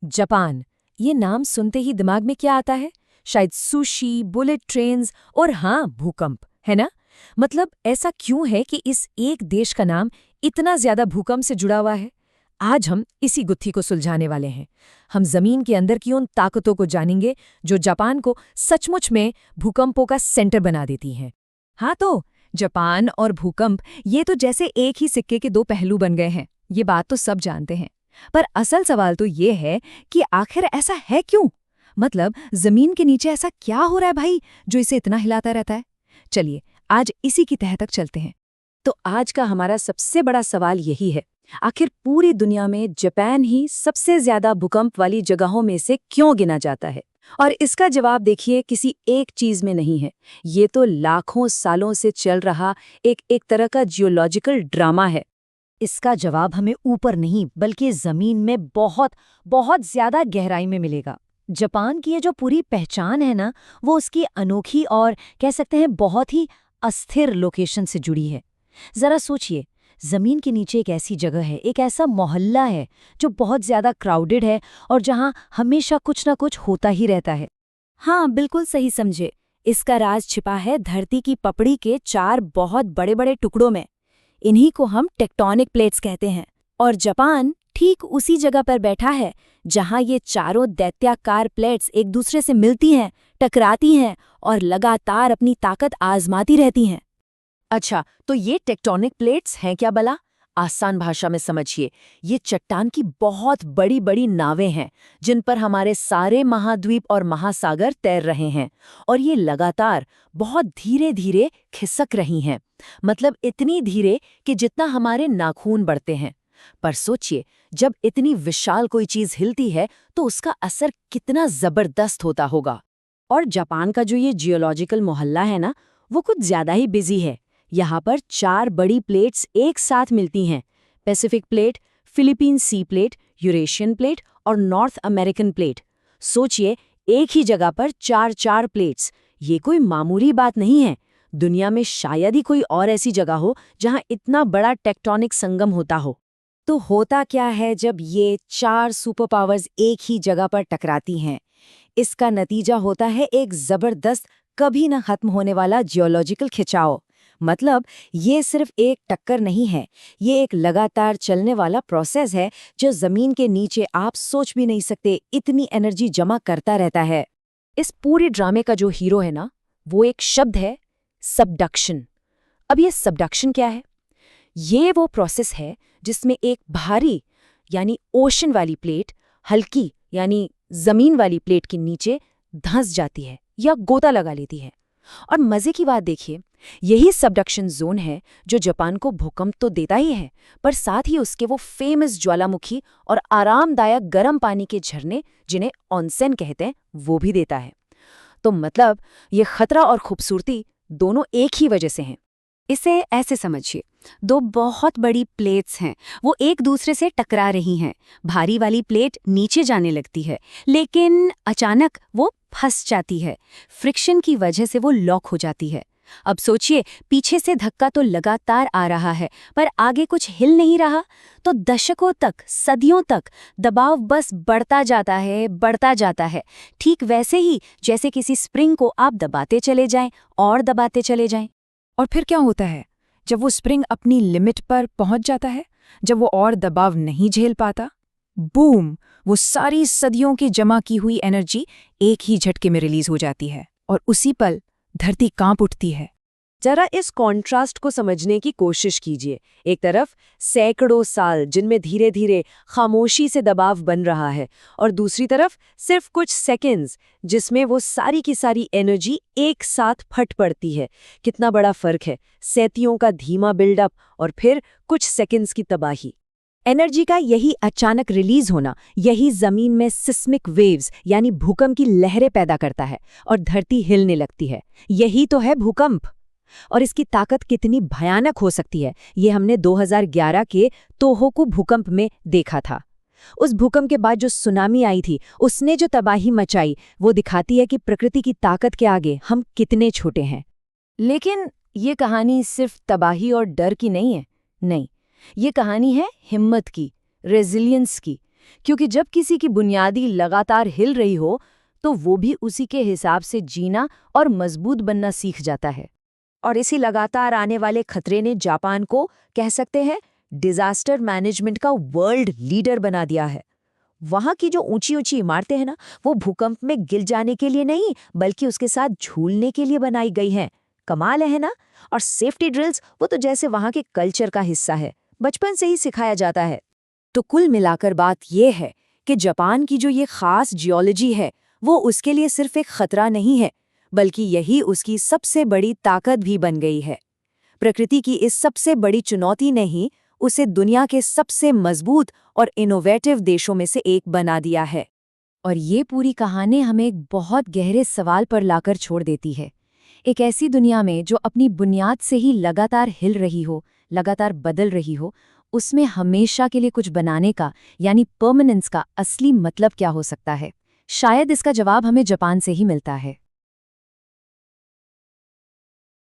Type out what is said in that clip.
Japan, ये नाम सुनते ही दिमाग में क्या आता है? शायद सुशी, बुलेट ट्रेन्स और हाँ, भूकंप, है ना? मतलब ऐसा क्यों है कि इस एक देश का नाम इतना ज्यादा भूकंप से जुड़ा हुआ है? आज हम इसी गुत्थी को सुलझाने वाले हैं। हम जमीन के अंदर की उन ताकतों को जानेंगे जो जापान को सचमुच में भूकंपों का सेंटर बना देती हैं। हाँ तो, जापान और भूकंप ये तो जैसे एक ही सिक्के के दो पहलू बन गए हैं, ये बात तो सब जानते हैं। पर असल सवाल तो ये है कि आखिर ऐसा है क्यों? मतलब जमीन के नीचे ऐसा क्या हो रहा है भाई, जो इसे इतना हिलाता रहता है? चलिए, आज इसी की तह तक चलते हैं। तो आज का हमारा सबसे बड़ा सवाल यही है, आखिर पूरी दुनिया में जापान ही सबसे ज्यादा भूकंप वाली जगहों में से क्यों गिना जाता है? और इसका जवाब देखिए किसी एक चीज में नहीं है, ये तो लाखों सालों से चल रहा एक तरह का जियोलॉजिकल ड्रामा है। इसका जवाब हमें ऊपर नहीं बल्कि जमीन में बहुत बहुत ज्यादा गहराई में मिलेगा। जापान की ये जो पूरी पहचान है ना, वो उसकी अनोखी और कह सकते हैं बहुत ही अस्थिर लोकेशन से जुड़ी है। जरा सोचिए, जमीन के नीचे एक ऐसी जगह है, एक ऐसा मोहल्ला है जो बहुत ज्यादा क्राउडेड है और जहां हमेशा कुछ ना कुछ होता ही रहता है। हाँ, बिल्कुल सही समझे। इसका राज छिपा है धरती की पपड़ी के चार बहुत बड़े बड़े टुकड़ों में। इन्हीं को हम टेक्टोनिक प्लेट्स कहते हैं। और जापान ठीक उसी जगह पर बैठा है जहां ये चारों दैत्याकार प्लेट्स एक दूसरे से मिलती हैं, टकराती हैं और लगातार अपनी ताकत आजमाती रहती हैं। अच्छा, तो ये टेक्टोनिक प्लेट्स हैं क्या भला? आसान भाषा में समझिए, ये चट्टान की बहुत बड़ी बड़ी नावें हैं जिन पर हमारे सारे महाद्वीप और महासागर तैर रहे हैं, और ये लगातार बहुत धीरे धीरे खिसक रही हैं। मतलब इतनी धीरे कि जितना हमारे नाखून बढ़ते हैं। पर सोचिए, जब इतनी विशाल कोई चीज हिलती है तो उसका असर कितना जबरदस्त होता होगा। और जापान का जो ये जियोलॉजिकल मोहल्ला है ना, वो कुछ ज्यादा ही बिजी है। यहाँ पर चार बड़ी प्लेट्स एक साथ मिलती हैं: पैसिफिक प्लेट, फिलीपीन सी प्लेट, यूरेशियन प्लेट और नॉर्थ अमेरिकन प्लेट। सोचिए, एक ही जगह पर चार चार प्लेट्स, ये कोई मामूली बात नहीं है। दुनिया में शायद ही कोई और ऐसी जगह हो जहाँ इतना बड़ा टेक्टोनिक संगम होता हो। तो होता क्या है जब ये चार सुपर पावर्स एक ही जगह पर टकराती हैं? इसका नतीजा होता है एक जबरदस्त, कभी न खत्म होने वाला जियोलॉजिकल खिंचाव। मतलब ये सिर्फ एक टक्कर नहीं है, ये एक लगातार चलने वाला प्रोसेस है जो जमीन के नीचे आप सोच भी नहीं सकते इतनी एनर्जी जमा करता रहता है। इस पूरे ड्रामे का जो हीरो है ना, वो एक शब्द है, सबडक्शन। अब ये सबडक्शन क्या है? ये वो प्रोसेस है जिसमें एक भारी यानी ओशन वाली प्लेट हल्की यानी जमीन वाली प्लेट के नीचे धंस जाती है या गोता लगा लेती है। और मजे की बात देखिए, यही सबडक्शन जोन है जो जापान को भूकंप तो देता ही है, पर साथ ही उसके वो फेमस ज्वालामुखी और आरामदायक गर्म पानी के झरने, जिन्हें ऑनसेन कहते हैं, वो भी देता है। तो मतलब ये खतरा और खूबसूरती दोनों एक ही वजह से हैं। इसे ऐसे समझिए, दो बहुत बड़ी प्लेट्स हैं, वो एक दूसरे से टकरा रही हैं। भारी वाली प्लेट नीचे जाने लगती है, लेकिन अचानक वो फंस जाती है। फ्रिक्शन की वजह से वो लॉक हो जाती है। अब सोचिए, पीछे से धक्का तो लगातार आ रहा है, पर आगे कुछ हिल नहीं रहा। तो दशकों तक, सदियों तक दबाव बस बढ़ता जाता है, बढ़ता जाता है। ठीक वैसे ही जैसे किसी स्प्रिंग को आप दबाते चले जाएं और दबाते चले जाएं। और फिर क्या होता है जब वो स्प्रिंग अपनी लिमिट पर पहुंच जाता है, जब वो और दबाव नहीं झेल पाता? बूम! वो सारी सदियों की जमा की हुई एनर्जी एक ही झटके में रिलीज हो जाती है और उसी पल धरती कांप उठती है। जरा इस कॉन्ट्रास्ट को समझने की कोशिश कीजिए। एक तरफ सैकड़ों साल जिनमें धीरे धीरे खामोशी से दबाव बन रहा है, और दूसरी तरफ सिर्फ कुछ सेकंड्स जिसमें वो सारी की सारी एनर्जी एक साथ फट पड़ती है। कितना बड़ा फर्क है, सैतियों का धीमा बिल्डअप और फिर कुछ सेकंड्स की तबाही। एनर्जी का यही अचानक रिलीज होना, यही जमीन में सिस्मिक वेव्स यानी भूकंप की लहरें पैदा करता है और धरती हिलने लगती है। यही तो है भूकंप। और इसकी ताकत कितनी भयानक हो सकती है, ये हमने 2011 के तोहोकू भूकंप में देखा था। उस भूकंप के बाद जो सुनामी आई थी, उसने जो तबाही मचाई, वो दिखाती है कि प्रकृति की ताकत के आगे हम कितने छोटे हैं। लेकिन ये कहानी सिर्फ तबाही और डर की नहीं है। नहीं, ये कहानी है हिम्मत की, रेजिलियंस की। क्योंकि जब किसी की बुनियादी लगातार हिल रही हो तो वो भी उसी के हिसाब से जीना और मजबूत बनना सीख जाता है। और इसी लगातार आने वाले खतरे ने जापान को, कह सकते हैं, डिजास्टर मैनेजमेंट का वर्ल्ड लीडर बना दिया है। वहां की जो ऊंची ऊंची इमारतें हैं ना, वो भूकंप में गिर जाने के लिए नहीं बल्कि उसके साथ झूलने के लिए बनाई गई हैं। कमाल है ना। और सेफ्टी ड्रिल्स, वो तो जैसे वहां के कल्चर का हिस्सा है, बचपन से ही सिखाया जाता है। तो कुल मिलाकर बात यह है कि जापान की जो ये खास जियोलॉजी है वो उसके लिए सिर्फ एक खतरा नहीं है, बल्कि यही उसकी सबसे बड़ी ताकत भी बन गई है। प्रकृति की इस सबसे बड़ी चुनौती ने ही उसे दुनिया के सबसे मजबूत और इनोवेटिव देशों में से एक बना दिया है। और ये पूरी कहानी हमें एक बहुत गहरे सवाल पर लाकर छोड़ देती है। एक ऐसी दुनिया में जो अपनी बुनियाद से ही लगातार हिल रही हो, लगातार बदल रही हो, उसमें हमेशा के लिए कुछ बनाने का, यानी परमानेंस का असली मतलब क्या हो सकता है? शायद इसका जवाब हमें जापान से ही मिलता है।